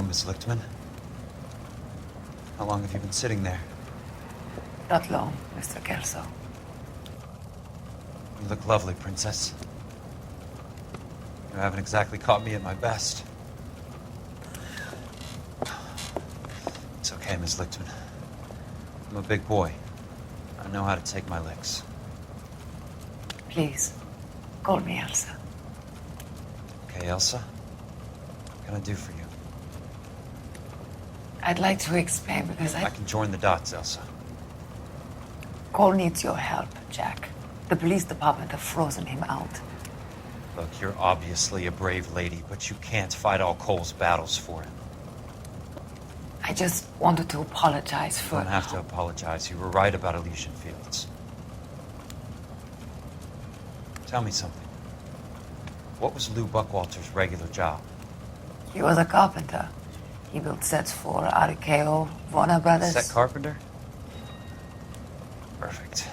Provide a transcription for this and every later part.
Miss Lichtman. How long have you been sitting there? Not long, Mr. Kelso. You look lovely, Princess. You haven't exactly caught me at my best. It's okay, Miss Lichtman. I'm a big boy. I know how to take my licks. Please, call me Elsa. Okay, Elsa? What can I do for you? I'd like to explain because I can join the dots, Elsa. Cole needs your help, Jack. The police department have frozen him out. Look, you're obviously a brave lady, but you can't fight all Cole's battles for him. I just wanted to apologize You for... don't have to apologize. You were right about Elysian Fields. Tell me something. What was Lou Buckwalter's regular job? He was a carpenter. He built sets for RKO, Warner Brothers. Set carpenter? Perfect.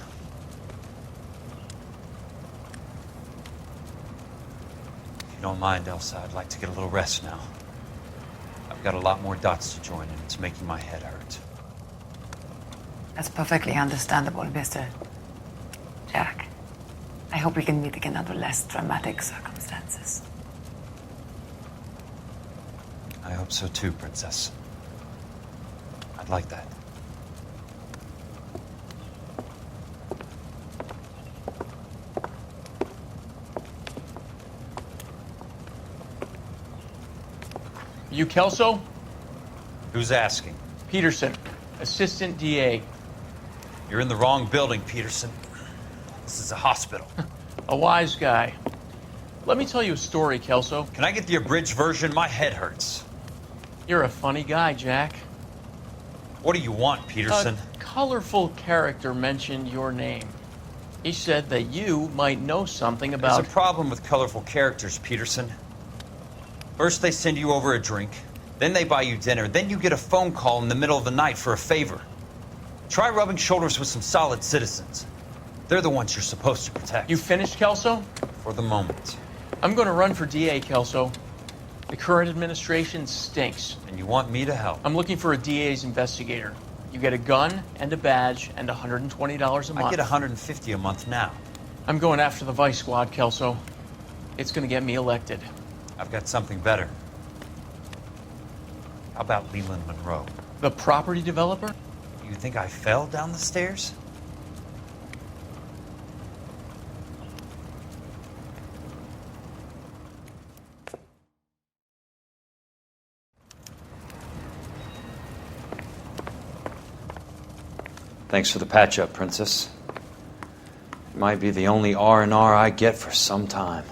If you don't mind, Elsa, I'd like to get a little rest now. I've got a lot more dots to join, and it's making my head hurt. That's perfectly understandable, Mr. Jack. I hope we can meet again under less dramatic circumstances. I hope so too, Princess. I'd like that. You Kelso? Who's asking? Peterson, Assistant DA. You're in the wrong building, Peterson. This is a hospital. A wise guy. Let me tell you a story, Kelso. Can I get the abridged version? My head hurts. You're a funny guy, Jack. What do you want, Peterson? A colorful character mentioned your name. He said that you might know something about... There's a problem with colorful characters, Peterson. First they send you over a drink, then they buy you dinner, then you get a phone call in the middle of the night for a favor. Try rubbing shoulders with some solid citizens. They're the ones you're supposed to protect. You finished, Kelso? For the moment. I'm going to run for DA, Kelso. The current administration stinks. And you want me to help? I'm looking for a DA's investigator. You get a gun and a badge and $120 a month. I get $150 a month now. I'm going after the Vice Squad, Kelso. It's going to get me elected. I've got something better. How about Leland Monroe? The property developer? You think I fell down the stairs? Thanks for the patch-up, Princess. It might be the only R&R I get for some time.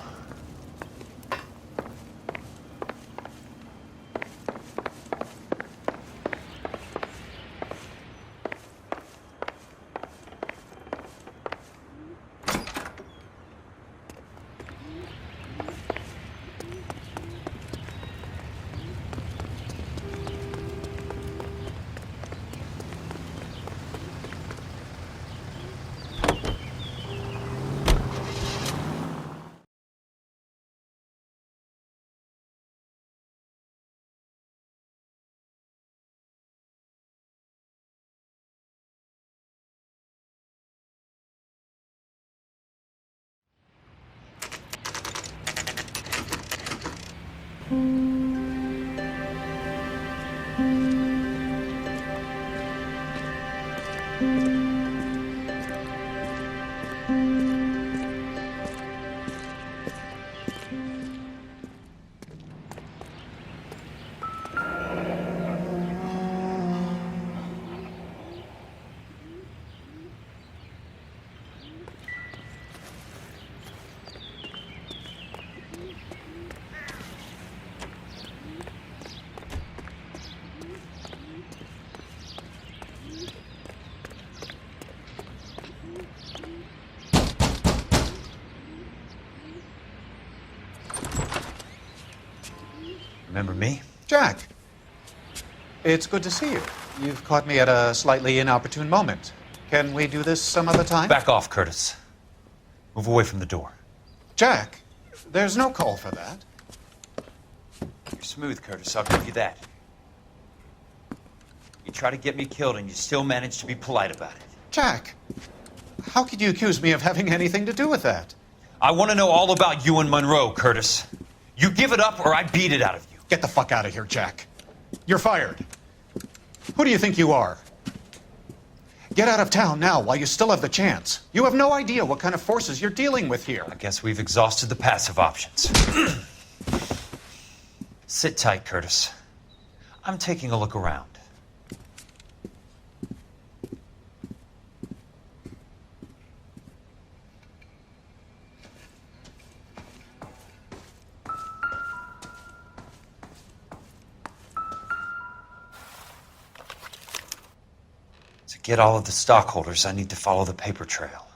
Remember me? Jack, it's good to see you. You've caught me at a slightly inopportune moment. Can we do this some other time? Back off, Curtis. Move away from the door. Jack, there's no call for that. You're smooth, Curtis. I'll give you that. You try to get me killed and you still manage to be polite about it. Jack, how could you accuse me of having anything to do with that? I want to know all about you and Monroe, Curtis. You give it up or I beat it out of you. Get the fuck out of here, Jack. You're fired. Who do you think you are? Get out of town now while you still have the chance. You have no idea what kind of forces you're dealing with here. I guess we've exhausted the passive options. Sit tight, Curtis. I'm taking a look around. To get all of the stockholders, I need to follow the paper trail.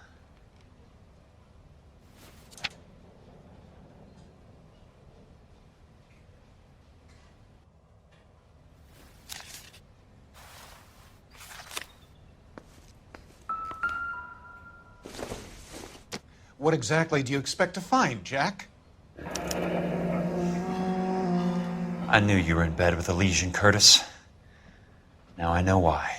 What exactly do you expect to find, Jack? I knew you were in bed with Elysian, Curtis. Now I know why.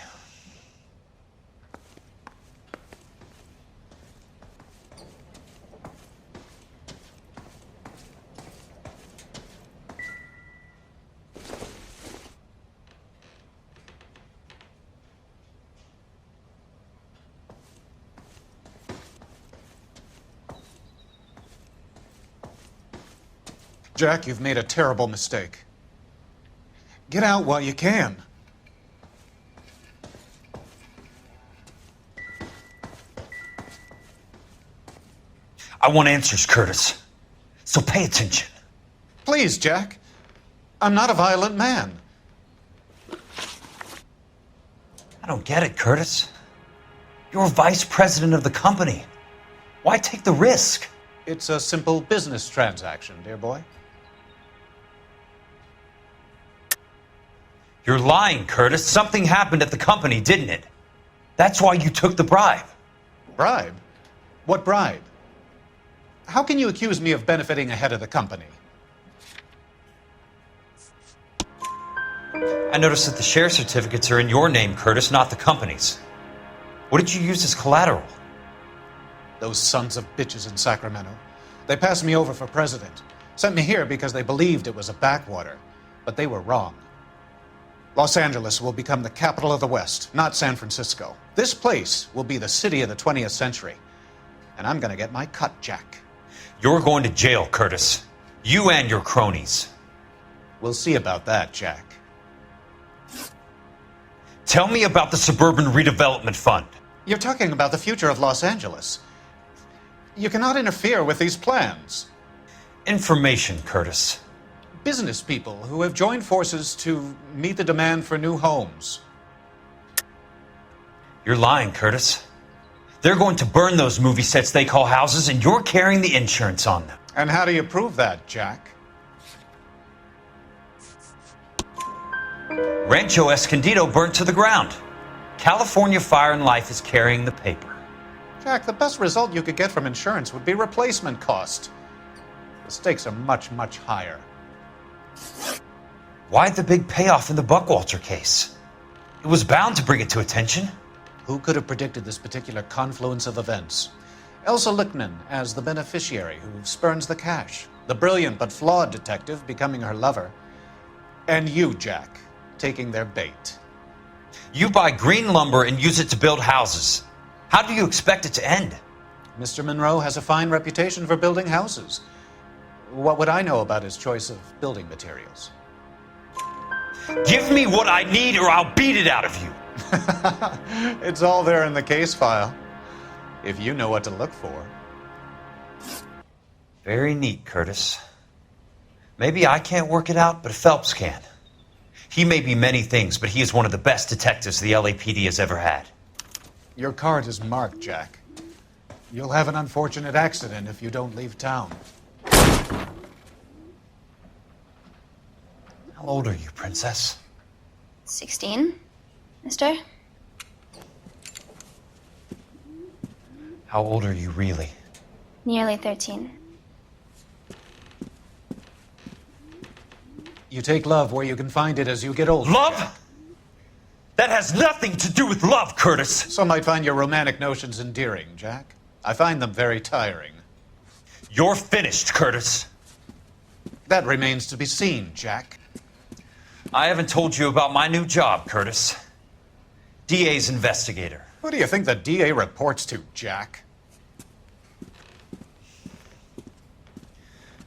Jack, you've made a terrible mistake. Get out while you can. I want answers, Curtis. So pay attention. Please, Jack. I'm not a violent man. I don't get it, Curtis. You're vice president of the company. Why take the risk? It's a simple business transaction, dear boy. You're lying, Curtis. Something happened at the company, didn't it? That's why you took the bribe. Bribe? What bribe? How can you accuse me of benefiting ahead of the company? I noticed that the share certificates are in your name, Curtis, not the company's. What did you use as collateral? Those sons of bitches in Sacramento. They passed me over for president. Sent me here because they believed it was a backwater. But they were wrong. Los Angeles will become the capital of the West, not San Francisco. This place will be the city of the 20th century. And I'm gonna get my cut, Jack. You're going to jail, Curtis. You and your cronies. We'll see about that, Jack. Tell me about the Suburban Redevelopment Fund. You're talking about the future of Los Angeles. You cannot interfere with these plans. Information, Curtis. Business people who have joined forces to meet the demand for new homes. You're lying, Curtis. They're going to burn those movie sets they call houses, and you're carrying the insurance on them. And how do you prove that, Jack? Rancho Escondido burnt to the ground. California Fire and Life is carrying the paper. Jack, the best result you could get from insurance would be replacement cost. The stakes are much, much higher. Why the big payoff in the Buckwalter case? It was bound to bring it to attention. Who could have predicted this particular confluence of events? Elsa Lichtman as the beneficiary who spurns the cash. The brilliant but flawed detective becoming her lover. And you, Jack, taking their bait. You buy green lumber and use it to build houses. How do you expect it to end? Mr. Monroe has a fine reputation for building houses. What would I know about his choice of building materials? Give me what I need or I'll beat it out of you. It's all there in the case file, if you know what to look for. Very neat, Curtis. Maybe I can't work it out, but Phelps can. He may be many things, but he is one of the best detectives the LAPD has ever had. Your card is marked, Jack. You'll have an unfortunate accident if you don't leave town. How old are you, Princess? 16, mister? How old are you really? Nearly 13. You take love where you can find it as you get older. Love? That has nothing to do with love, Curtis. Some might find your romantic notions endearing, Jack. I find them very tiring. You're finished, Curtis. That remains to be seen, Jack. I haven't told you about my new job, Curtis. DA's investigator. Who do you think the DA reports to, Jack?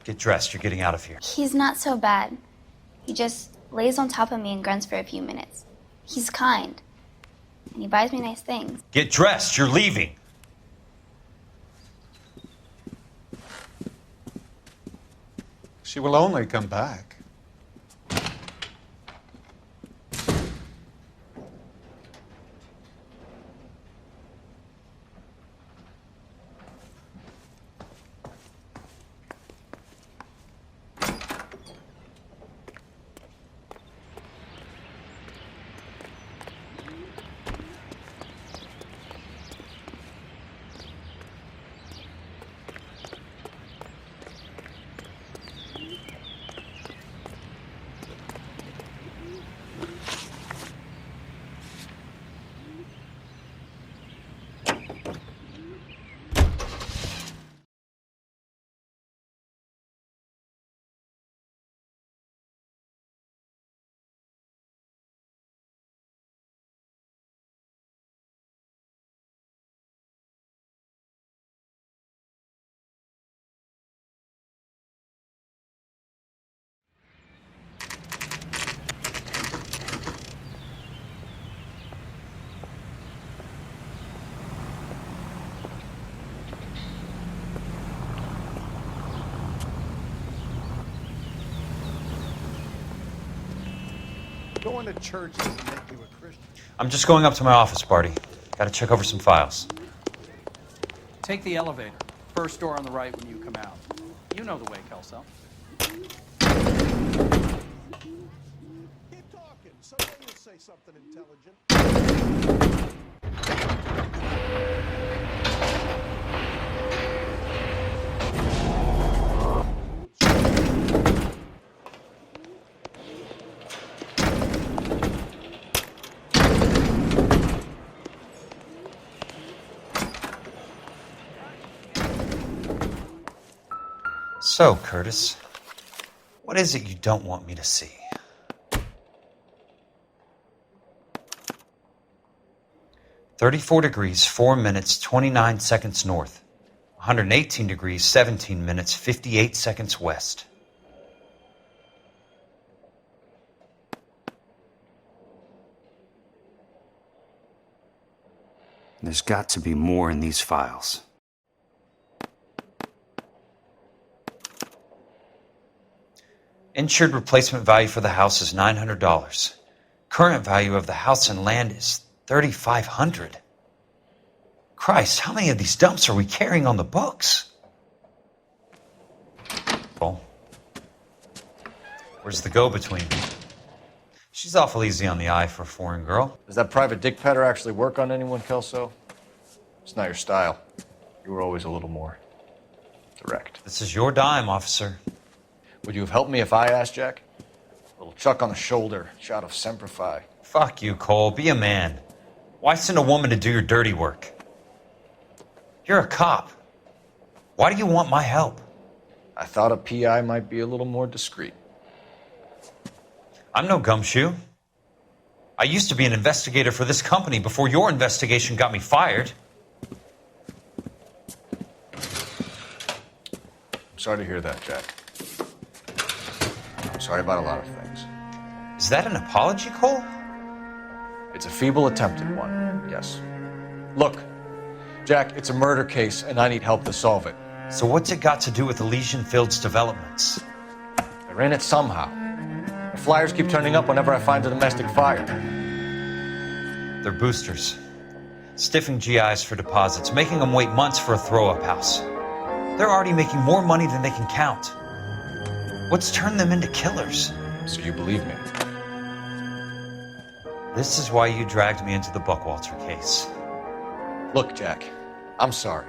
Get dressed, you're getting out of here. He's not so bad. He just lays on top of me and grunts for a few minutes. He's kind. And he buys me nice things. Get dressed, you're leaving. She will only come back. Going to church doesn't make you a Christian. I'm just going up to my office, Barty. Gotta check over some files. Take the elevator. First door on the right when you come out. You know the way, Kelso. Keep talking. Someday you'll say something intelligent. So, Curtis, what is it you don't want me to see? (34 degrees, 4 minutes, 29 seconds north. 118 degrees, 17 minutes, 58 seconds west. There's got to be more in these files. Insured replacement value for the house is $900. Current value of the house and land is $3,500. Christ, how many of these dumps are we carrying on the books? Well, where's the go-between? She's awful easy on the eye for a foreign girl. Does that private dick patter actually work on anyone, Kelso? It's not your style. You were always a little more direct. This is your dime, officer. Would you have helped me if I asked, Jack? A little chuck on the shoulder, shot of Semper Fi. Fuck you, Cole. Be a man. Why send a woman to do your dirty work? You're a cop. Why do you want my help? I thought a PI might be a little more discreet. I'm no gumshoe. I used to be an investigator for this company before your investigation got me fired. I'm sorry to hear that, Jack. I'm sorry about a lot of things. Is that an apology, Cole? It's a feeble attempt at one, yes. Look, Jack, it's a murder case, and I need help to solve it. So what's it got to do with Elysian Fields developments? They're in it somehow. The flyers keep turning up whenever I find a domestic fire. They're boosters. Stiffing GIs for deposits, making them wait months for a throw-up house. They're already making more money than they can count. What's turned them into killers? So you believe me? This is why you dragged me into the Buckwalter case. Look, Jack, I'm sorry.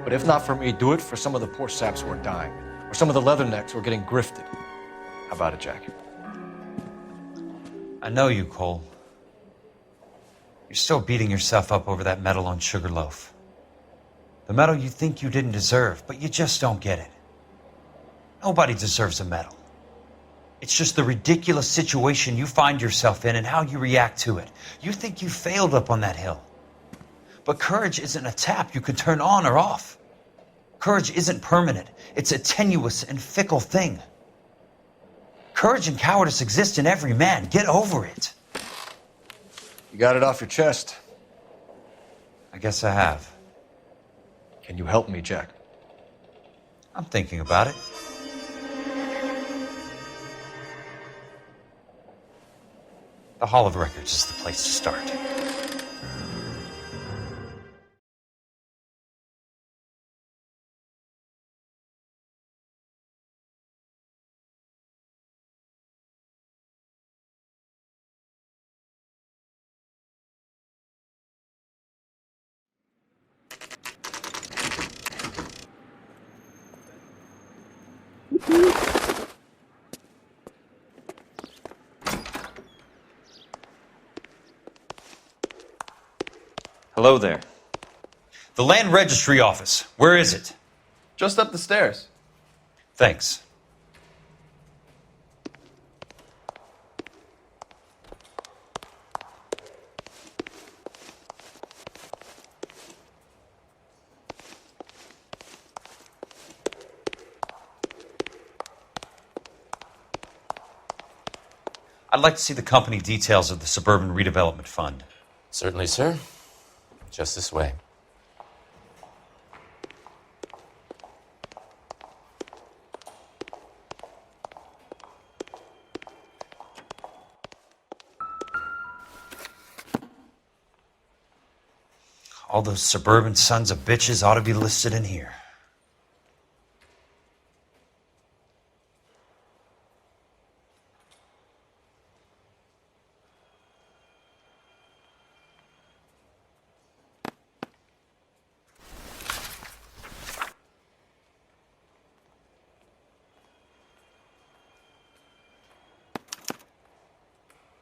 But if not for me, do it for some of the poor saps who are dying. Or some of the leathernecks who are getting grifted. How about it, Jack? I know you, Cole. You're still beating yourself up over that medal on Sugarloaf. The medal you think you didn't deserve, but you just don't get it. Nobody deserves a medal. It's just the ridiculous situation you find yourself in and how you react to it. You think you failed up on that hill. But courage isn't a tap you can turn on or off. Courage isn't permanent. It's a tenuous and fickle thing. Courage and cowardice exist in every man. Get over it. You got it off your chest. I guess I have. Can you help me, Jack? I'm thinking about it. The Hall of Records is the place to start. Hello there. The Land Registry Office. Where is it? Just up the stairs. Thanks. I'd like to see the company details of the Suburban Redevelopment Fund. Certainly, sir. Just this way. All those suburban sons of bitches ought to be listed in here.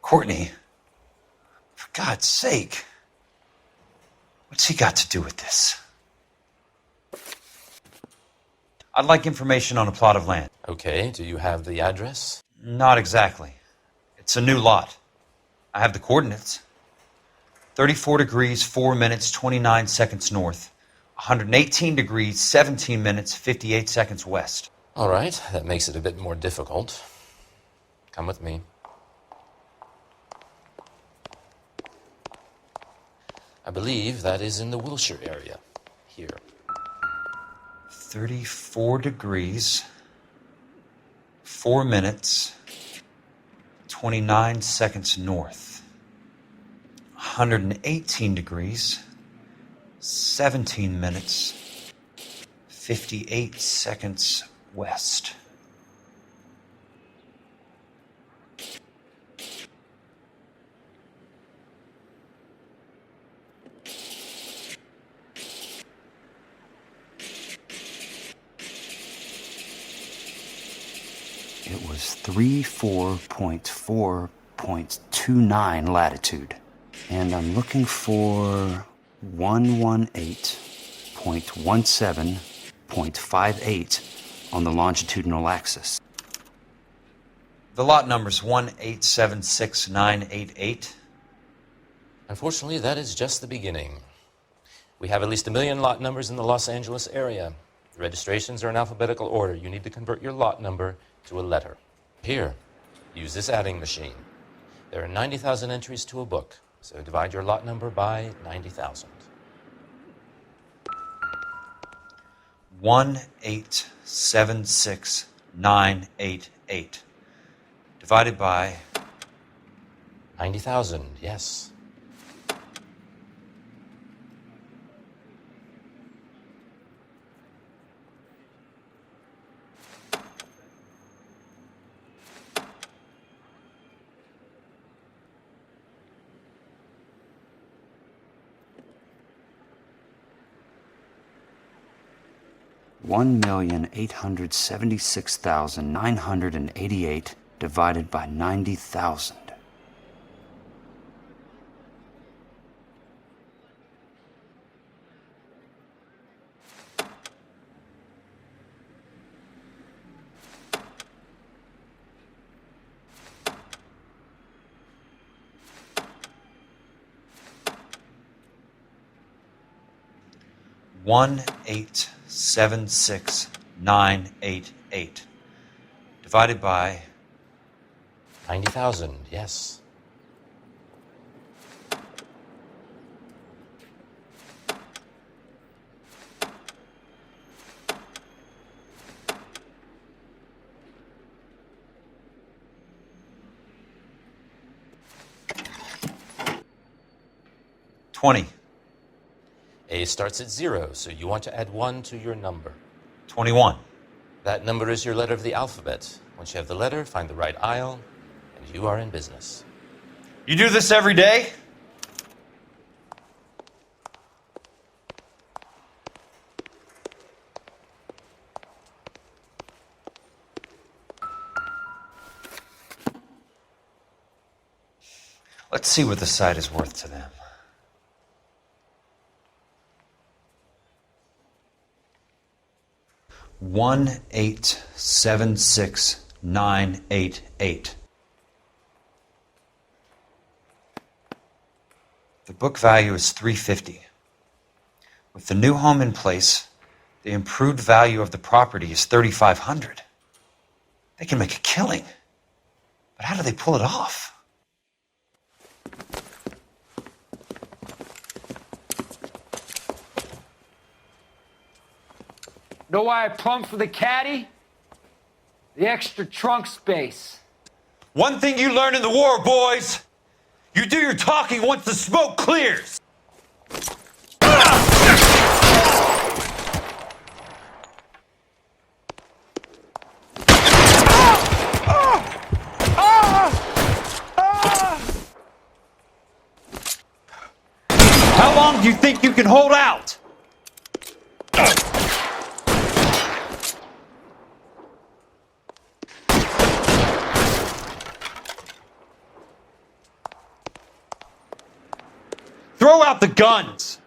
Courtney, for God's sake, what's he got to do with this? I'd like information on a plot of land. Okay, do you have the address? Not exactly. It's a new lot. I have the coordinates. 34 degrees, 4 minutes, 29 seconds north. 118 degrees, 17 minutes, 58 seconds west. All right, that makes it a bit more difficult. Come with me. I believe that is in the Wilshire area. Here. 34 degrees, 4 minutes, 29 seconds north. 118 degrees, 17 minutes, 58 seconds west. It was 34.4.29 latitude. And I'm looking for 118.17.58 on the longitudinal axis. The lot number's 1876988. Unfortunately, that is just the beginning. We have at least 1 million lot numbers in the Los Angeles area. The registrations are in alphabetical order. You need to convert your lot number to a letter. Here, use this adding machine. There are 90,000 entries to a book, so divide your lot number by 90,000. 1876988 divided by 90,000, yes. $1,876,988 divided by 90,000. 1876988 divided by 90,000, yes. $20. A starts at 0, so you want to add 1 to your number. 21. That number is your letter of the alphabet. Once you have the letter, find the right aisle, and you are in business. You do this every day? Let's see what the site is worth to them. $1876988. The book value is $350. With the new home in place, the improved value of the property is $3,500. They can make a killing. But how do they pull it off? Know why I plumbed for the caddy? The extra trunk space. One thing you learn in the war, boys. You do your talking once the smoke clears. How long do you think you can hold out? Throw out the guns!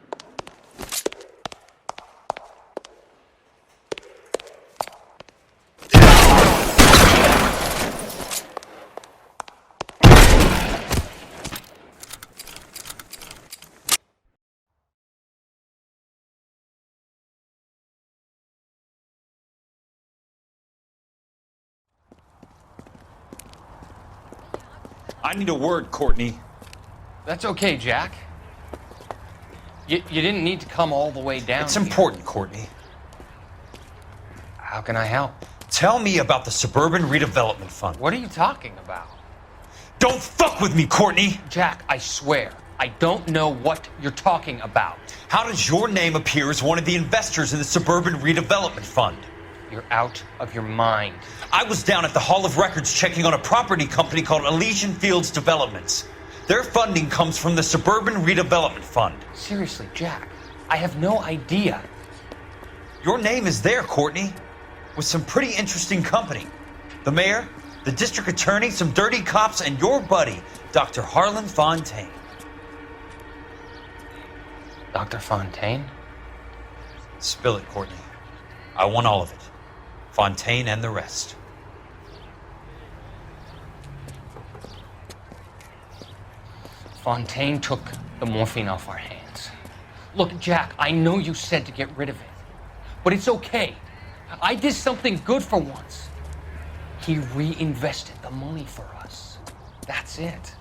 I need a word, Courtney. That's okay, Jack. You didn't need to come all the way down. It's important, Courtney. How can I help? Tell me about the Suburban Redevelopment Fund. What are you talking about? Don't fuck with me, Courtney! Jack, I swear, I don't know what you're talking about. How does your name appear as one of the investors in the Suburban Redevelopment Fund? You're out of your mind. I was down at the Hall of Records checking on a property company called Elysian Fields Developments. Their funding comes from the Suburban Redevelopment Fund. Seriously, Jack, I have no idea. Your name is there, Courtney, with some pretty interesting company. The mayor, the district attorney, some dirty cops, and your buddy, Dr. Harlan Fontaine. Dr. Fontaine? Spill it, Courtney. I want all of it. Fontaine and the rest. Fontaine took the morphine off our hands. Look, Jack, I know you said to get rid of it, but it's okay. I did something good for once. He reinvested the money for us. That's it.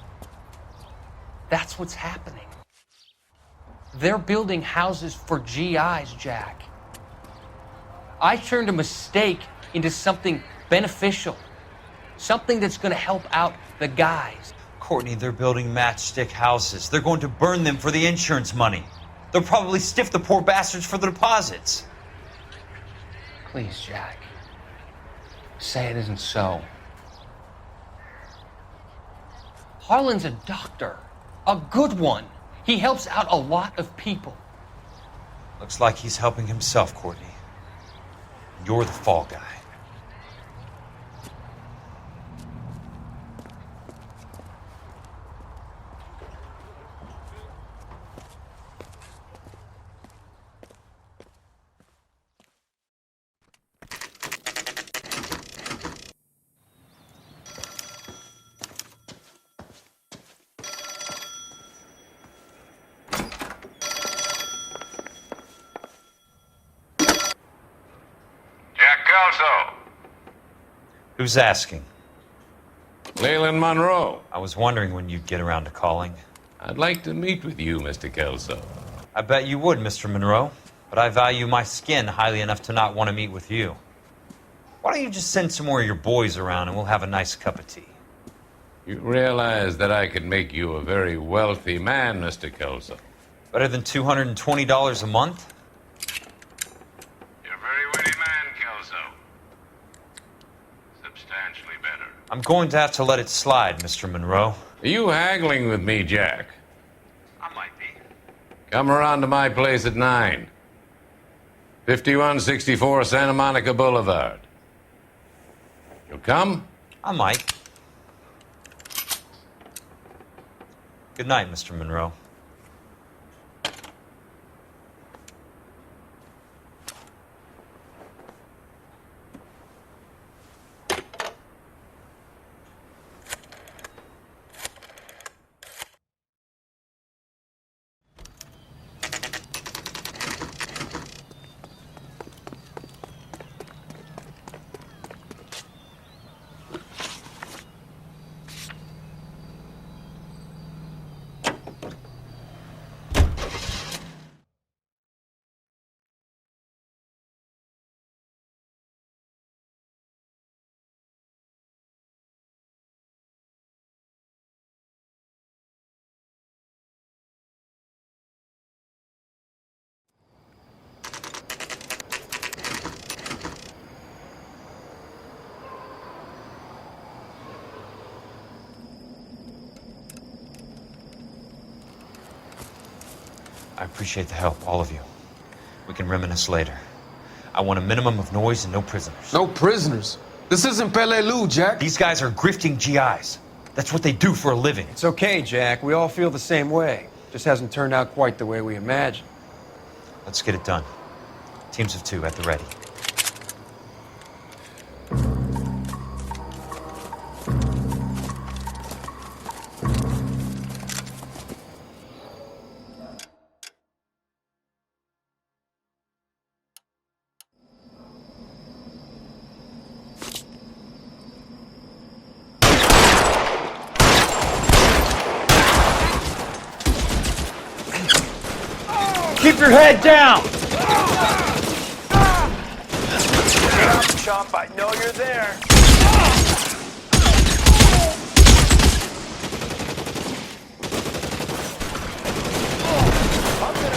That's what's happening. They're building houses for GIs, Jack. I turned a mistake into something beneficial, something that's going to help out the guys. Courtney, they're building matchstick houses. They're going to burn them for the insurance money. They'll probably stiff the poor bastards for the deposits. Please, Jack. Say it isn't so. Harlan's a doctor. A good one. He helps out a lot of people. Looks like he's helping himself, Courtney. You're the fall guy. Who's asking? Leland Monroe. I was wondering when you'd get around to calling. I'd like to meet with you, Mr. Kelso. I bet you would, Mr. Monroe. But I value my skin highly enough to not want to meet with you. Why don't you just send some more of your boys around and we'll have a nice cup of tea? You realize that I could make you a very wealthy man, Mr. Kelso. Better than $220 a month? You're a very witty man, Kelso. Substantially better. I'm going to have to let it slide, Mr. Monroe. Are you haggling with me, Jack? I might be. Come around to my place at 9. 5164 Santa Monica Boulevard. You'll come? I might. Good night, Mr. Monroe. I appreciate the help, all of you. We can reminisce later. I want a minimum of noise and no prisoners. No prisoners? This isn't Peleliu, Jack. These guys are grifting GIs. That's what they do for a living. It's okay, Jack. We all feel the same way. Just hasn't turned out quite the way we imagined. Let's get it done. Teams of 2 at the ready. Keep your head down! Get up, chump. I know you're there.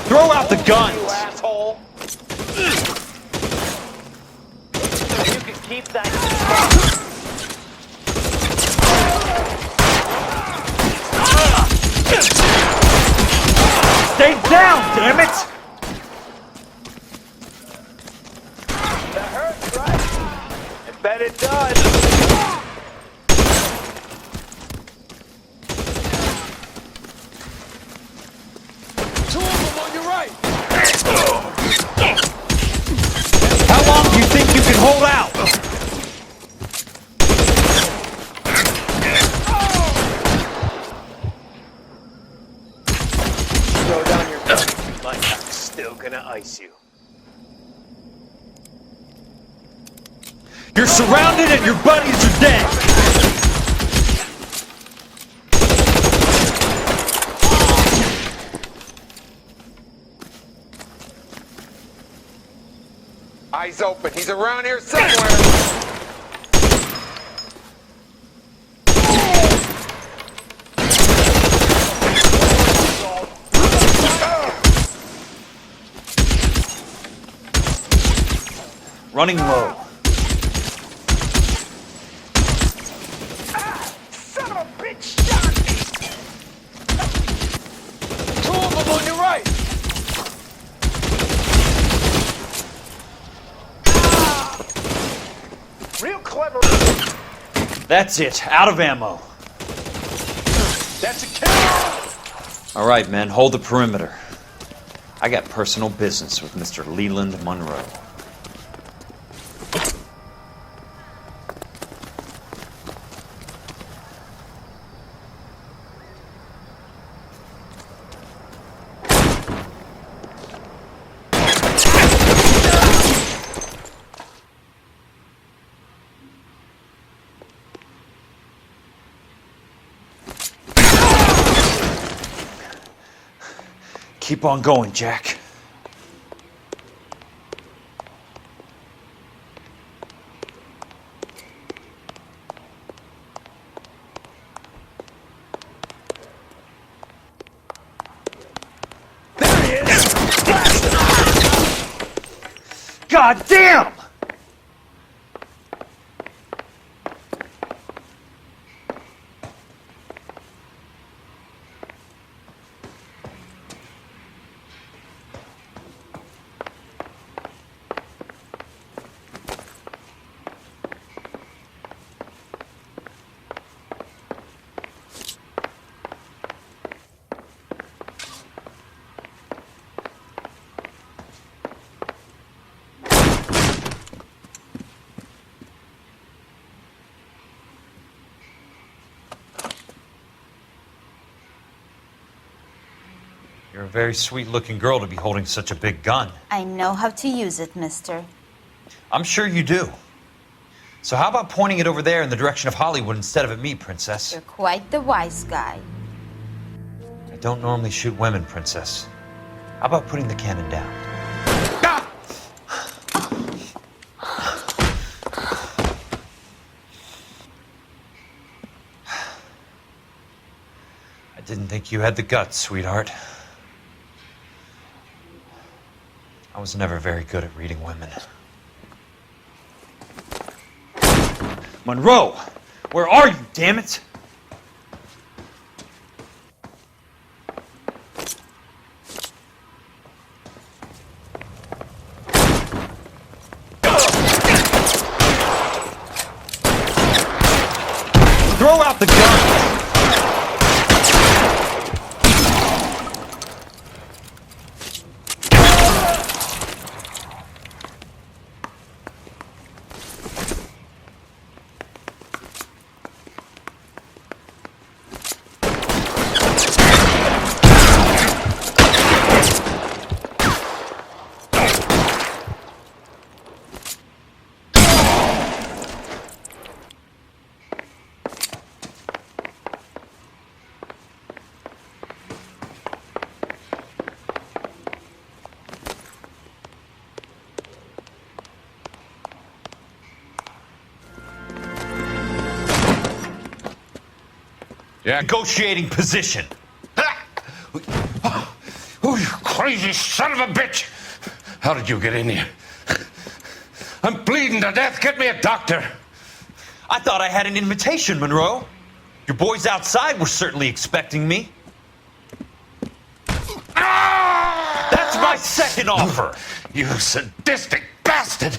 Throw out the guns! You asshole. You can keep that. Stay down, damn it! That hurts, right? I bet it does. Two of them on your right. How long do you think you can hold out? Throw down your gun. Like I'm still gonna ice you. You're surrounded and your buddies are dead! Eyes open. He's around here somewhere. Running low. Son of a bitch shot me! Two of them on your right! Real clever. That's it. Out of ammo. That's a kill! All right, men. Hold the perimeter. I got personal business with Mr. Leland Monroe. Keep on going, Jack. There he is! God damn! You're a very sweet-looking girl to be holding such a big gun. I know how to use it, mister. I'm sure you do. So how about pointing it over there in the direction of Hollywood instead of at me, Princess? You're quite the wise guy. I don't normally shoot women, Princess. How about putting the cannon down? I didn't think you had the guts, sweetheart. I was never very good at reading women. Monroe! Where are you, damn it? Throw out the gun! Yeah. Negotiating position. Oh, you crazy son of a bitch! How did you get in here? I'm bleeding to death. Get me a doctor. I thought I had an invitation, Monroe. Your boys outside were certainly expecting me. That's my second offer. You sadistic bastard!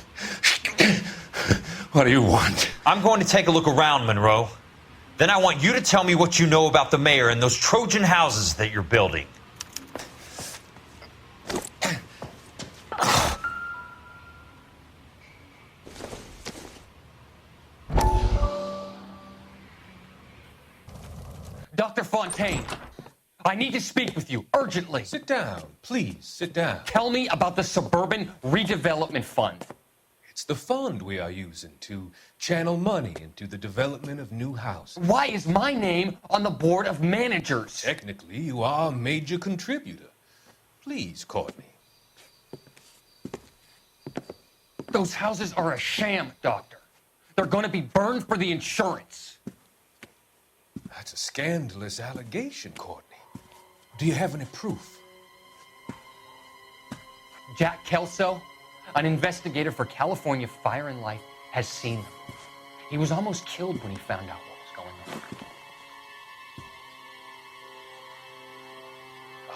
What do you want? I'm going to take a look around, Monroe. Then I want you to tell me what you know about the mayor and those Trojan houses that you're building. Dr. Fontaine, I need to speak with you urgently. Sit down, please, sit down. Tell me about the Suburban Redevelopment Fund. It's the fund we are using to channel money into the development of new houses. Why is my name on the board of managers? Technically, you are a major contributor. Please, Courtney. Those houses are a sham, Doctor. They're going to be burned for the insurance. That's a scandalous allegation, Courtney. Do you have any proof? Jack Kelso, an investigator for California Fire and Life, has seen them. He was almost killed when he found out what was going on.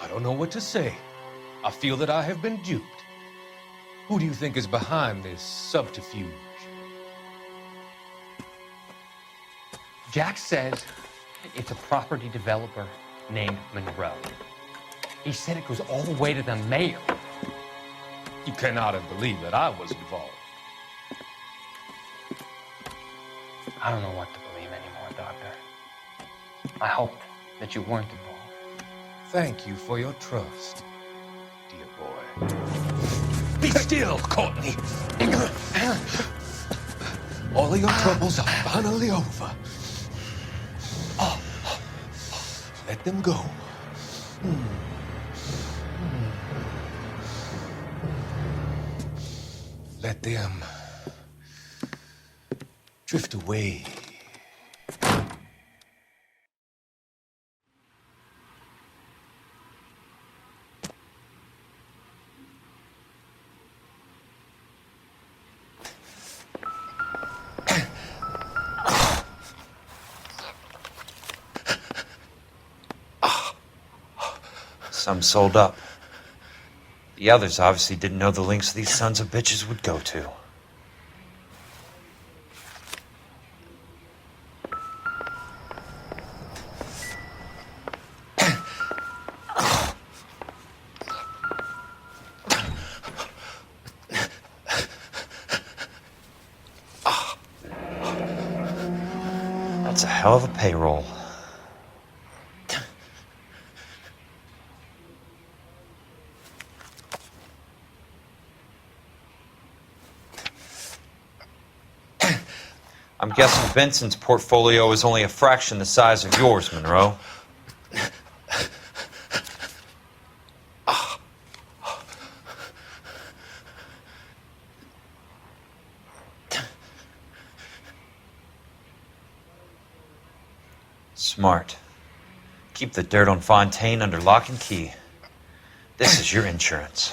I don't know what to say. I feel that I have been duped. Who do you think is behind this subterfuge? Jack says it's a property developer named Monroe. He said it goes all the way to the mayor. You cannot have believed that I was involved. I don't know what to believe anymore, Doctor. I hoped that you weren't involved. Thank you for your trust, dear boy. Be still, Courtney. All of your troubles are finally over. Let them go. let them drift away. Some sold up. The others obviously didn't know the lengths these sons of bitches would go to. That's a hell of a payroll. I'm guessing Benson's portfolio is only a fraction the size of yours, Monroe. Smart. Keep the dirt on Fontaine under lock and key. This is your insurance.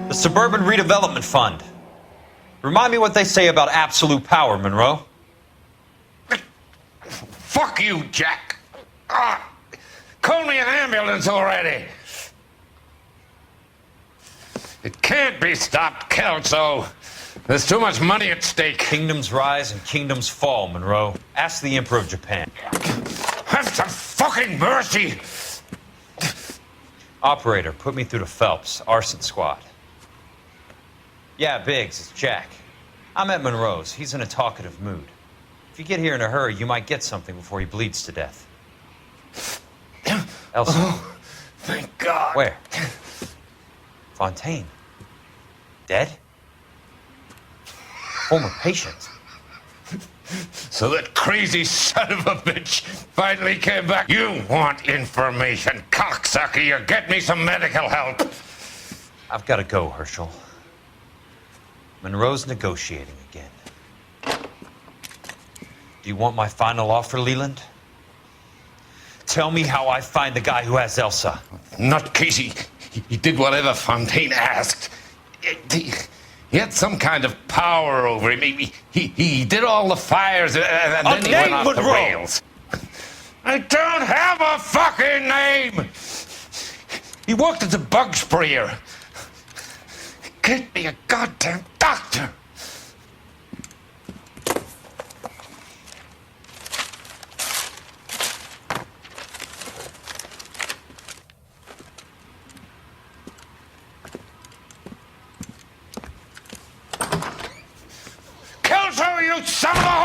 The Suburban Redevelopment Fund. Remind me what they say about absolute power, Monroe. Fuck you, Jack. Call me an ambulance already. It can't be stopped, Kelso. There's too much money at stake. Kingdoms rise and kingdoms fall, Monroe. Ask the Emperor of Japan. Have some fucking mercy. Operator, put me through to Phelps, Arson Squad. Yeah, Biggs, it's Jack. I'm at Monroe's. He's in a talkative mood. If you get here in a hurry, you might get something before he bleeds to death. Elsa. Oh, thank God. Where? Fontaine. Dead? Former patient. So that crazy son of a bitch finally came back. You want information, cocksucker. You get me some medical help. I've got to go, Herschel. Monroe's negotiating again. Do you want my final offer, Leland? Tell me how I find the guy who has Elsa. Not Casey. He did whatever Fontaine asked. He had some kind of power over him. He did all the fires, and then he went off the rails. I don't have a fucking name! He worked as a bug sprayer. Get me a goddamn doctor! Kelso, you son of a